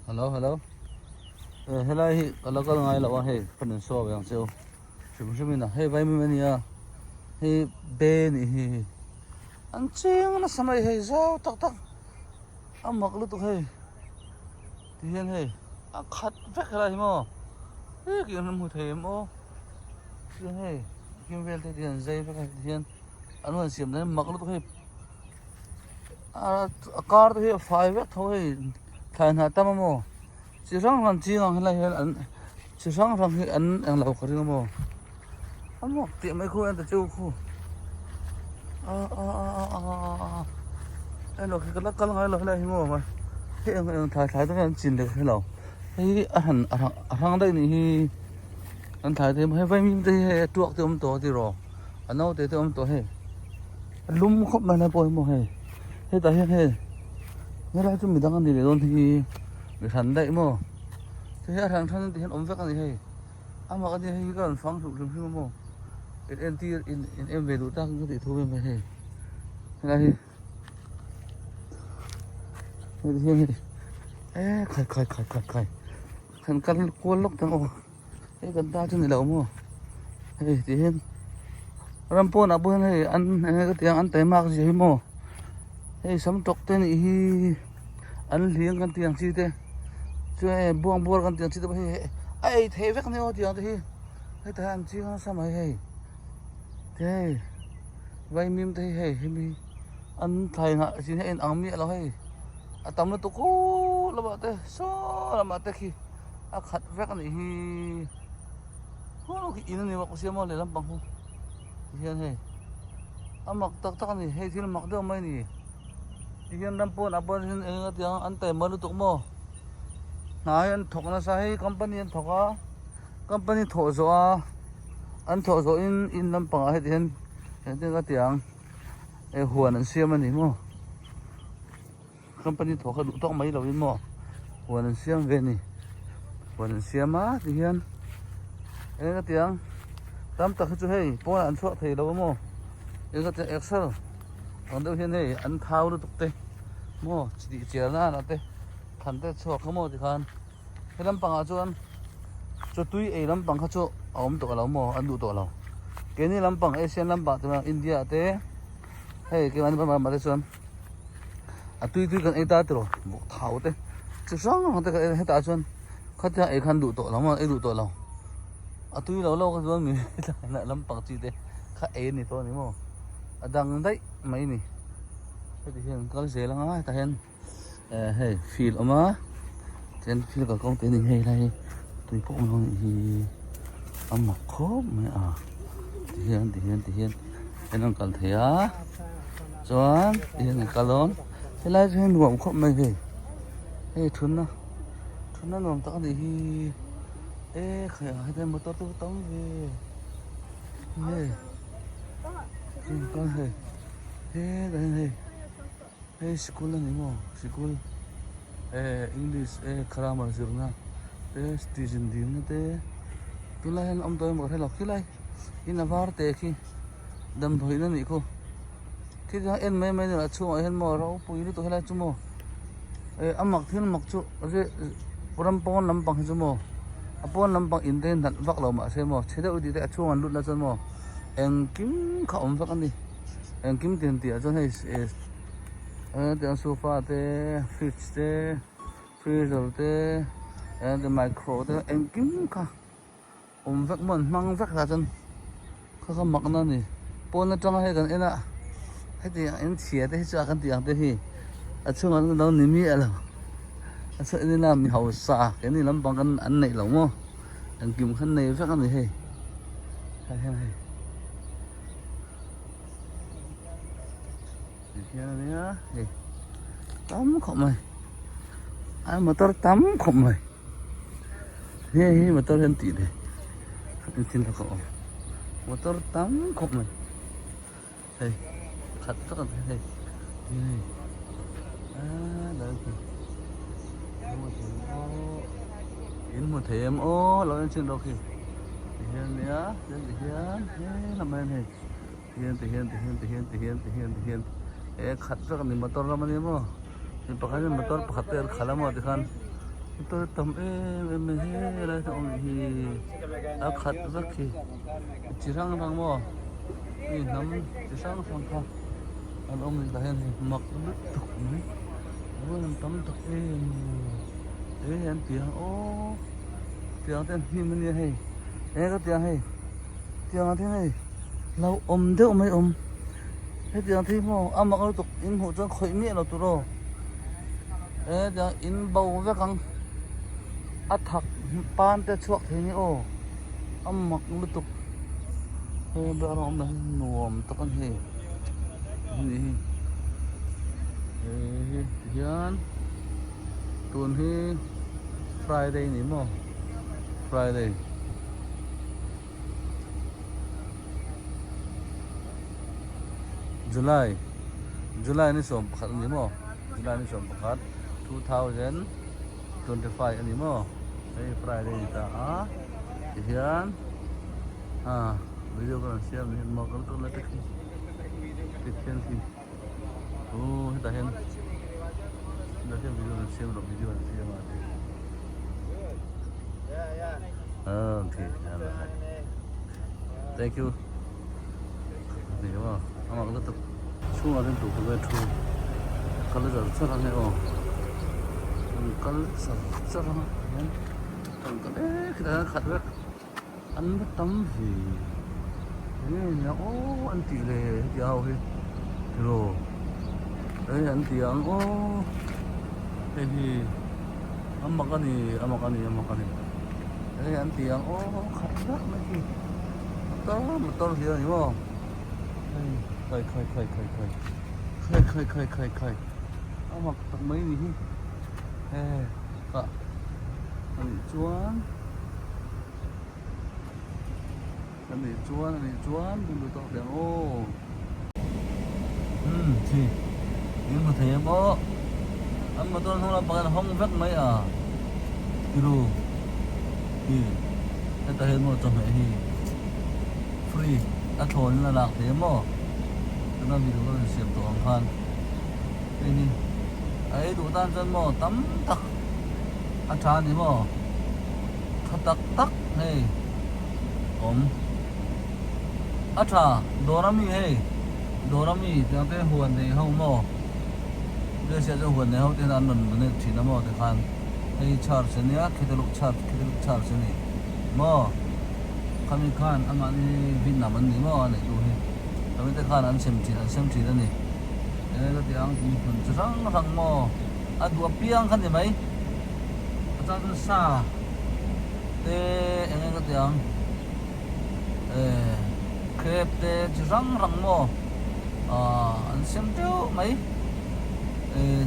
Hello, hello. Hello, kalau kau ngai lawa hey, penin so yang sio. Siapa na? Hey, vai mi ya. Hey, ben hi. Anjing na samai hey zau tak tak. Amak lu tu hey. Tian hey. Akhat vek lah mo. Hey, kian mu thei mo. Tian hey. Kian vel te tian zai vek tian. Anu siam na mak lu tu hey. Car tu hey 5 vek thoi hey. Than ha tam mo. Chỉ rằng làm chi ngang hay là anh chỉ rằng rằng cái anh lâu khỏi đi mà anh một tiệm mấy khu anh tự chịu khu anh lo cái lắc căng hay lo hay mà thế anh thái tôi anh chỉnh được hay lâu thế anh đây này anh thái thêm hay vay mình thì chuột thì ông tổ thì rồi anh nói thì ông tổ hay lúng khóc mà là bồi mà hay thế tại hay nghe lại chúng mình đang ăn gì để luôn thì người thành đấy mà thế thằng thân thì ông vác cái gì hay mà cái gì hay cái còn phăng sụp sụp mà em về đối tác có thể thu em về hay này này khai khăn căn cuốn lốc thằng ô cái gần ta trên này đâu mà hay thì hen rampo na buôn hay ăn cái tiếng ăn té mạc gì mà hay sắm trọc tên thì ăn liếng cái tiếng gì thế chơi buông buông cái tiếng gì đó hay ai thế vét này tiếng thì hay thằng chi nó sao mà hay thế vay mìm thế hay mi ăn thầy nè chỉ hay ăn miệng là hay tầm nó tụt cố là bảo thế số là mà thế khi khát vét này thì nó cái in này mà có xem mà lấy làm bằng không hiện hay mặc tắc này hay thì mặc được mấy nè hiện làm pon apon hiện tiếng ăn tẻ mới tụt mò nãy anh thọc nó sai company anh thọc á company thọ rồi anh thọ rồi in làm bằng hay hiện cái tiếng huan anh xem anh mò company thọ cái đủ tóc mấy lâu in mò huan anh xem về nè huan anh xem á thì hiện cái tiếng tam tắc cho hay pon anh thọ thì đâu mò cái tiếng Excel còn đâu hiện này anh thao được tụt tê mò chỉ chia ra là tê thành tê cho không mò thì khan cái làm bằng cho tuy ấy làm bằng khác cho ông tổ lão mò anh đủ tổ lão cái này làm bằng Asian làm bằng từ India tê hay cái anh bằng mà xuân tuy cần ấy ta rồi một tháo tê chứ sáng không tê cái ta xuân khác cho ấy khăn đủ tổ lão mà ấy đủ tổ lão tuy lão lâu cái xuân mình lại làm bằng gì tê khác ấy này thôi mò đang đấy mấy này thì hiện có gì lắm á ta hiện hey feel mà trên feel cả công ty này hay này tụi phụ nó thì mặc khốp mày thì hiện cái nó cần thế á cho hiện cả lớn thế lại trên nuông khốp mày về hey thun nó nuông tao thì khởi hai tên một tao tông về hey con hey đây hey school này mò school English grammar zurna student din te tulai han om toy mo thai lok kilai in avar te khi dam thoi na ni ko thi ja en mai na chu hen mo ro pui ni to helai chu mo amak thin mak chu je puram pon lam pang chu mo apon lam pang in den dat vak lo ma se mo cheda udi te chu an lut na chu mo eng kim kha om vak ani eng kim ten ti a chon hei tiếng sofa te fridge te freezer te the micro te em kiếm cả vắt mình mang vắt ra chân không mặc nó nè pon nó trong hay gần em ạ hay thì em chia te cho cái tiếng te hi chung anh đâu nín mi à sợ nên là mình hậu xả cái này lắm bằng cái ăn này lắm không em kiếm khăn này vắt cái này hay này tắm không mày ai mà tao tắm không mày thế mà tao lên tỉ này anh xin là cậu mà tao tắm không mày đây thật rất là đây đấy in một thềm ô lo lên trên đâu kì hiện nhá hiện làm bên này hiện khát rất là motor lắm anh em thì pakai motor pakai khala mau dikan tôi tầm em he lại thằng thì đã khát rất kì chỉ sang thằng mò thì nắm chỉ sang thằng thằng anh ông thì hiện thì mặc rất tục đấy vừa làm tắm tục đấy anh tiếng ô tiếng tên gì mình hay em có tiếng thế này lâu đeo mấy thế tiếng thì mà mặc nó tục in hộ cho khỏi miệng là tụi rồi ê tiếng in bầu với căng thắc pan te chuộc thế nhỉ ô mặc nó tục bây giờ ông này nuông tao con gì hiền tuần hi Friday này mà Friday July ni som pakhat ni mo July ni som pakhat 2025 ani mo hey Friday ta hian video ko share ni mo ko to la tek ken ki ta hen video share lo video share ma okay thank you ni mo ama ko to chung ở trên tủ của tôi kalau giờ rất là này kalau rất là còn cái kita khát rất ăn bất tắm gì thế nhá ăn tỷ lệ giàu hết rồi đấy ăn tiếng thế thì ăn mặc cái này đấy ăn tiếng khát rất mấy gì một to gì đúng không khơi mặc tận mấy gì anh chuan đừng tao đèn thì nhưng mà thế bố anh mà tôi không làm bằng không vắt mấy kilo thì anh ta hiện một trong này thì free đã thốn là lạc thế mà nó bị nó xiêm tổ hàng khan đây đi ấy đủ tan chân mò tắm tắc trà đi mò thật tắc hey trà dorami hey dorami tiếng cái huồn này không mò đưa xe cho huồn này không tên ăn lần này chỉ nó mò thì khan hey charge này khi tôi lúc charge này mò kami khan anh anh Việt Nam anh đi mò này đủ kami te khan an sem chi ani cái tiếng mình răng mò đua piang khan thì mấy ta cứ xa te cái tiếng kẹp te răng mò an sem teo mấy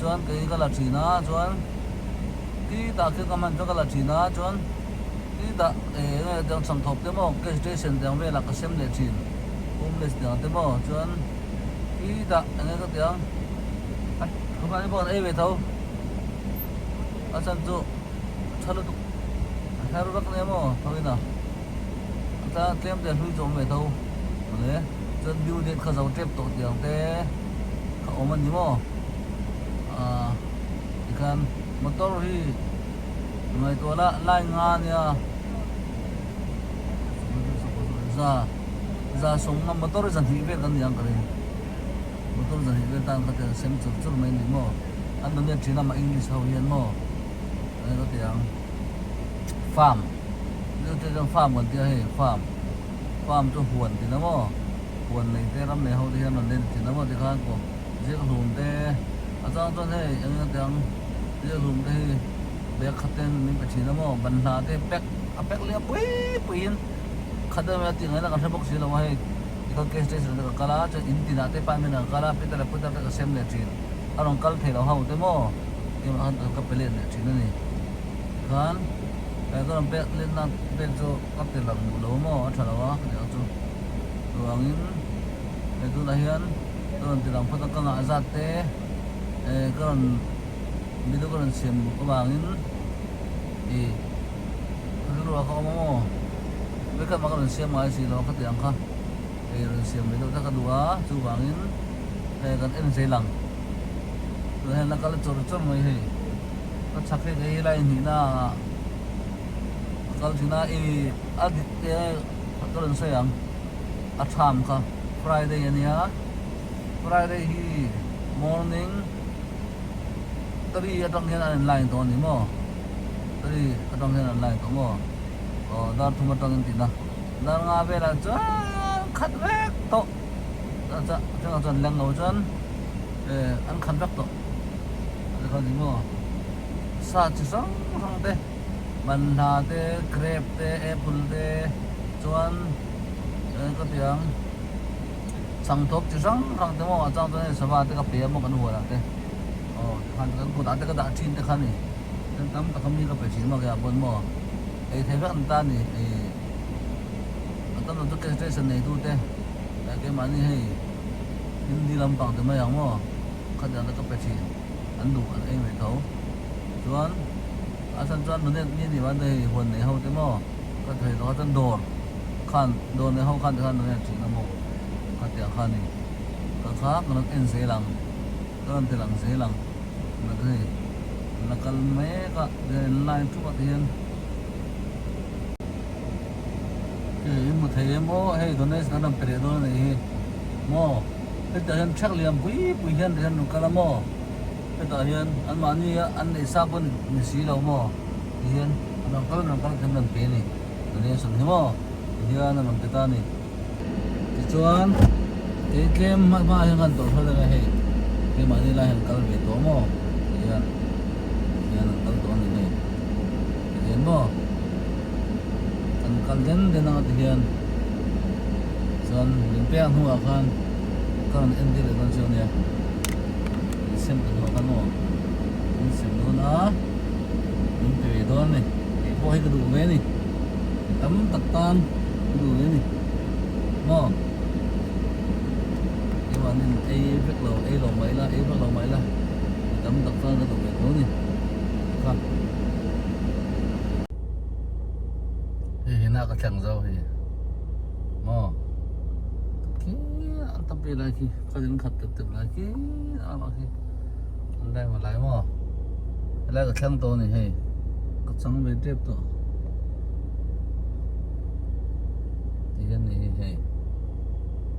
chuan cái là chỉ na chuan cái ta cái comment cho cái là chỉ na chuan cái ta cái tiếng sắm thop te mo cái station tiếng về là cái sem le chin homeless tiếng thế mà chuan cái đã anh cái tiếng không phải bọn ấy về đâu chân chỗ chân nó hai đứa các em mà thôi nào ta xem tiền huy trộm về đâu đấy chân view điện khởi dầu tiếp tục tiếng thế họ mình gì mà thì kan motor hi người tôi là lai ngan nha ra sống mà motor dần thị về gần yang cái motor dần thị về tan cái xem chụp mấy này mà anh nói chỉ là mà English hậu hiền mà đây có tiếng farm nếu chơi trong farm còn tiếng hay farm cho huồn thì nó mà huồn này thế lắm này hậu thì nó lên thì nó mà thì khác của dễ lùn thế ở trong tôi thấy anh nói tiếng dễ lùn thế bé khát tên mình phải chỉ nó mà bắn ra thế bẹc liệp bui khadam ya tinga na kan box sila wahi ikon case station ka kala cha intina te pa mena kala pitala putar ka sem le chin arong kal thelo hau te mo im an ka pelen le chin ni kan ai ko be len na be jo kap te lang lo mo athara wa ya chu ruangin e tu la hian don ti lang phata ka nga azat te kon bidu kon sem ko bangin ru ka mo với các bạn còn xem mai gì đó có tiếng không thì xem với đâu các đũa chú bangin thì gần em dây lằng rồi là cái chỗ chỗ mấy thì sakit cái lain ni na kalau sina adit kalau sayang atham ka Friday ni ha Friday hi morning tadi atong hian an line to ni mo tadi atong hian an line to mo dar thuma tang tin na dar nga ve la cha khat vek to cha cha cha lang lo chan an khat vek to cái gì mà sa chỉ sang hàng thế banana thế grape thế apple thế chuan cái tiếng sang thốt chỉ sang hàng thế mà trong cái sả thế cái bia mà cái hùa là thế hàng cái cụ đã cái đã chín thế khăn này nên tắm ta không đi cái bể chín mà cái bốn mò ấy thấy các anh ta này anh ta làm cái station này tu thế cái mà này hay đi làm bằng thế mà yang mà cái đó là cái bể chín anh đủ anh em phải thấu chuan asan chuan nó nên như vậy đây huấn này hậu thế mà cái thời đó chân đồn khăn đồn này hậu khăn thì khăn nó chỉ là một cái tiếng khăn này cái khác nó en dễ lằng cái làm thì lằng dễ lằng là cái là cái mấy cái line chút cái tiền cái một thời mà hay đồ này nó làm bể đồ này mà cái thời gian chắc liam quý hiền thì nó cái là mà cái thời gian anh mà như anh để sao bên mình xí đâu mà hiền nó có thêm lần bể này đồ này sẵn thế mà hiền nó làm cái ta này thì chuan cái game mà hiện gần tổ thôi là cái cái mà đi lại hiện cái bể tổ mà hiền nó cái tổ này hiền mà anh cái đến đến nó thì hiền chuan mình bẻ hoa khan còn em đi được con chuột này xem cái hoa khan nó mình xem nó mình về đó này bỏ cái đủ về này tắm tạt tan đủ về này mà cái mà nên ai biết lầu mấy là tắm tạt tan cái đủ về đó này không thì nào cái chẳng dâu thì mà tapi lagi kalian khatib lagi apa lagi andai malai mo lai ka thlang to ni hei ka chang ve trip to tiyan ni hei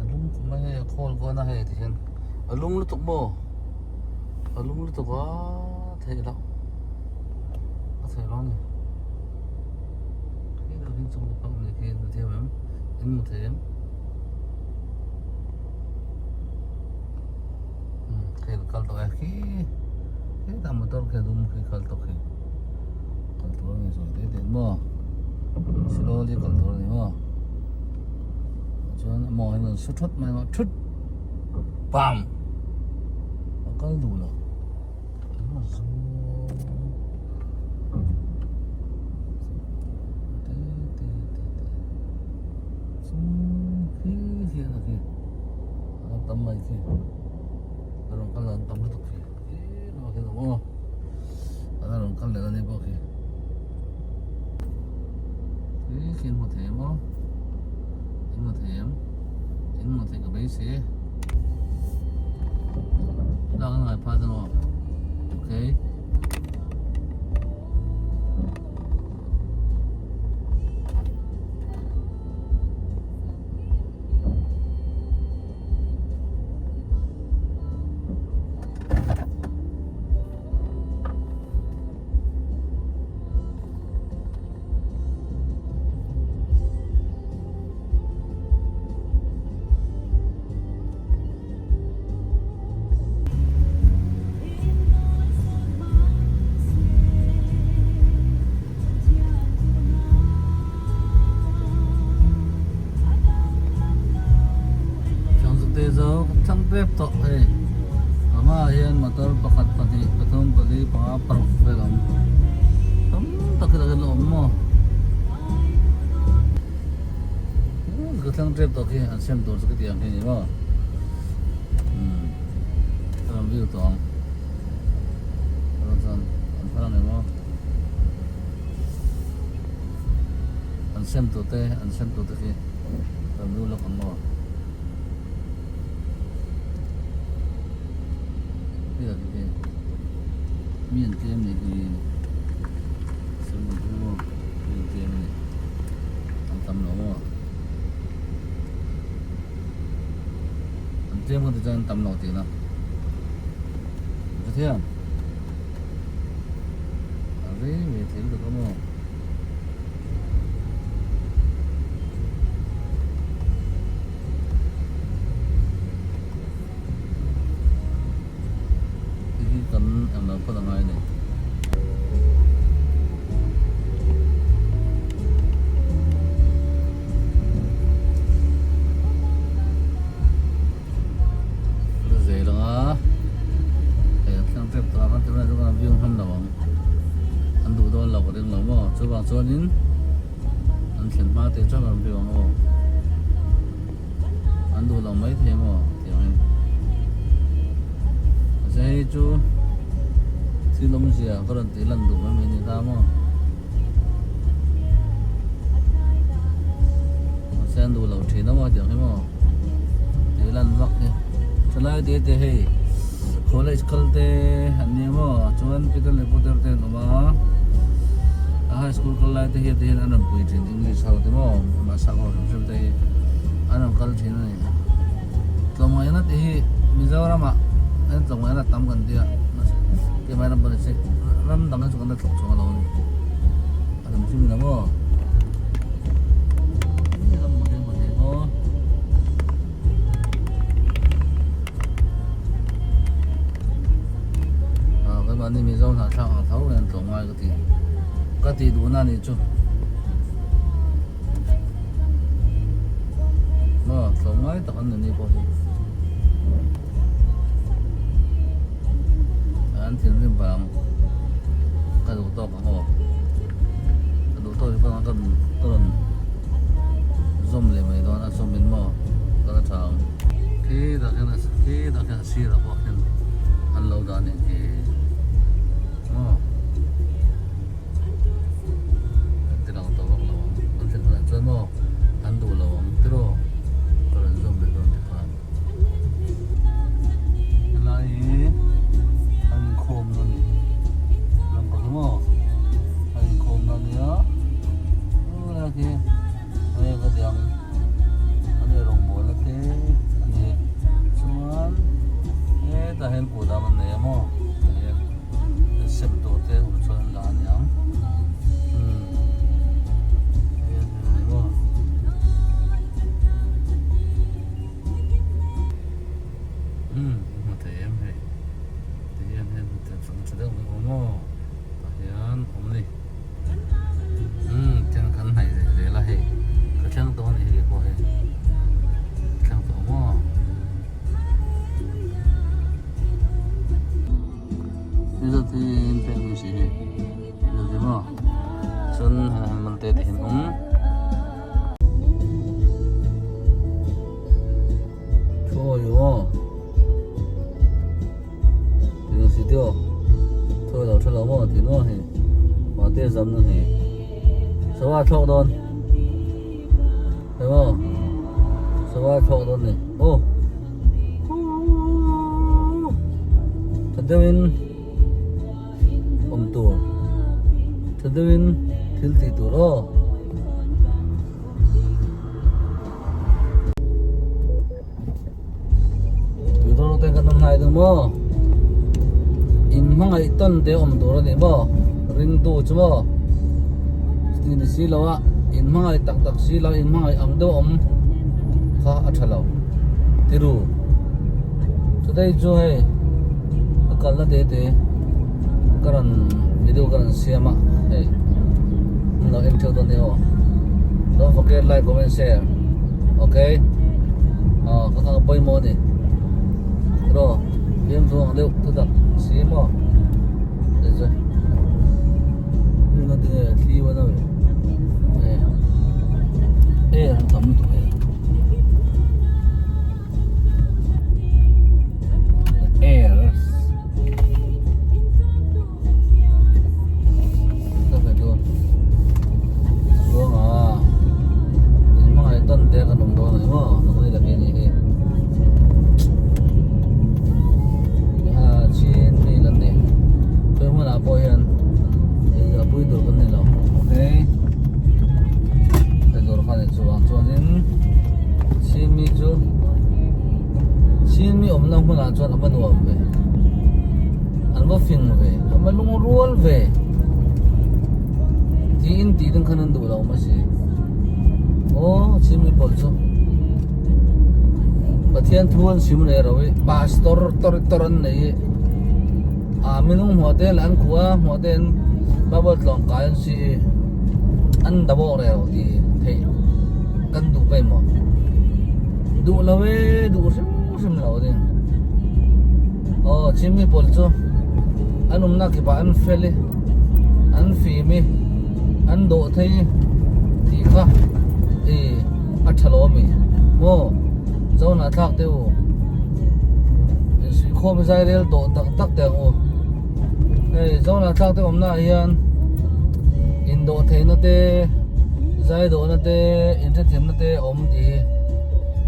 alum kuma hei khol ko na hei tiyan alum lu to mo alum lu to wa thei lo ni cái đó hình chung phong này kia nó theo em in một thế cái kalto cái tam motor cái dum cái kalto này rồi đấy mà slowly kalto này mà cho nó mỏi nó xuất thoát mà nó thứt bam cái đủ rồi nó kia là kia tầm mấy kia orang kalau tầm itu kia nó kia nó ada orang kalau lagi ni boleh kia một thế mà in một thế cái bấy xe đó là ngày phá nó ok Chang trip to ama hian motor pakhat pati pathum pali pa parok velam tam takira lo mo cái chang trip to ki an sem to cái tiang ni mo tam view to an phang ne mo an sem to ki tam view lo kon mo bây giờ cái miền kia này thì dân tầm nọ tiền nào thế à đấy mình thấy được không cái cần em làm có là ngay này bang sonin an thlen ma te chang an biang o an du long mai the mo tiang ai sai chu silom sia karan te lan du ma me ni ta mo san du lo thi na mo tiang he mo te lan vak he chalai de te he college kalte an ni mo chuan pital reporter te no ma high school kalai te hiat hian anam pui thin English how te mo ma sa ko rum te anam kal thin ni tlomai na te hi Mizoram a an tlomai na tam kan dia ke mai nam ban se ram dang na chu kan tlok chu lo ni anam chu mi na mo ni ram mo te mo cái bạn này Mizoram thả sang thấu anh tlomai cái gì đủ na ni chu mà sống ngay tận anh này có anh thiên viên bằng cái đủ to cả hồ cái đủ to thì phải cần zoom lên mấy đó anh zoom bên mò đó là chẳng khi đó cái xí là có hiện anh lâu đó này thì mo an du lo ang tiro karan zom le don tipan lai an khom na ni lam pa mo an khom na ni a la ke ai ka diang ane rong mo la ke ane chuan ta hen ku da man ne mo sem to te u chuan la ni ang thôi đầu cho nó mà thì nó thì mà tiền dầm nó thì số ba chậu đòn thấy không số ba chậu đòn này ô thật ra mình tù thật ra mình thiếu tỷ tù đó từ đó nó tên cái năm hai được không in mga iton de dura ni mo ring tu chmo tin si lawa in mga tak tak si la in mga ang do kha athalo tiru today jo hai akal la de karan video karan siama hey no em theo don neo don't forget like comment share okay ka boy mo ni ro em xuống đều tôi đặt xí mà để rồi nhưng nó thì khi vào đâu đây là tầm tụi air các bạn luôn xuống à nhưng mà tuần tết cái đồng đồ này mà nó đây là cái gì trên đây lần này chuan ama nuam ve an va fing ve ama lung rual ve ti in ti ding khanan du lo ma si o chimi pol chu pathian thuan sim le rawi pastor toran nei a minung hotel an khuwa hotel babot long kain si an dabo re ti thei kan du pe mo du lawe du sim lo din o chimi pol chu anum na ki ba an fele an fi mi an do thei ti kha e a thalo mi mo zona thak te u si khom zai rel do tak te u e zona thak te om na hian in do thei na te zai do na te in te them na te om ti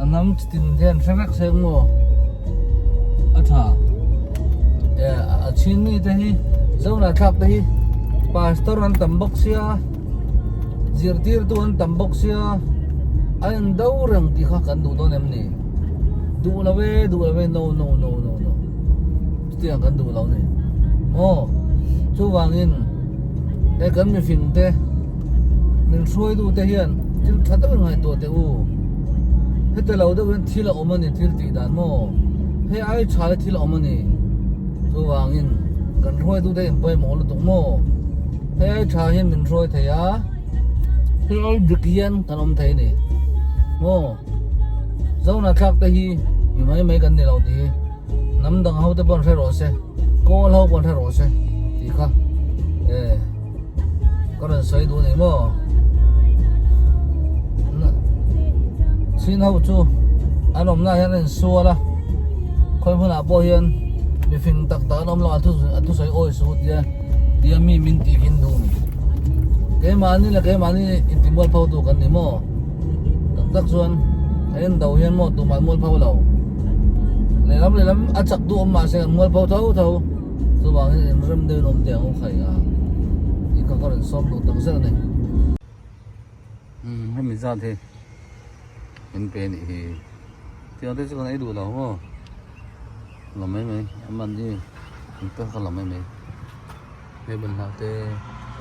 anam tin thian thrak seng mo a tha e a chin mi te hi zona thak te hi pastor an tambok sia zirtir tu an tambok sia anh đâu rằng thì khác cần đủ đâu em nè đủ là về no tiền cần đủ lâu này ô chú vàng in cái cần mình phình thế mình xuôi đủ thế hiện chứ thật đó ngày tuổi thế u hết từ lâu đó vẫn thi là ôm anh thi tỷ đàn mò hay ai trái thi là ôm anh chú vàng in cần xuôi đủ thế em bay mỏ là tụng mò hay ai trái hiện mình xuôi thế á thì ai được yên cần ôm thế này ô dâu na thắc te hi mi mai kan ni lo ti nam dang hau te bon thai ro se ko lo bon thai ro se ti kha e ko ran sai du nei mo sin hau chu anom na hian so la khoi phuna bo hian mi phing tak ta nom lo atu sai oi su dia mi min ti kin du ke mani in timbal phau tu kan ni mo tak chuan ayan daw yan mo tuman mol phau lo le lam achak du ma se mol phau thau tu bang in ram de nom te ang khai a i ka ka ren som do tang sel nei mi za the in pe ni hi ti ate chu kan ai du lo mo lo mai man ji in pe ka lo mai me ban ha te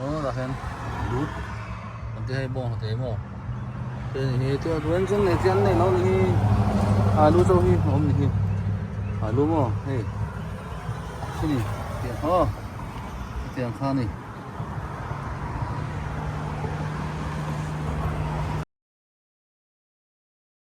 o ra hen du ante hai bong te mo thì tôi vẫn chân này chân này nó đi alu đâu đi hôm đi alu mà hey cái gì tiền tiền khan này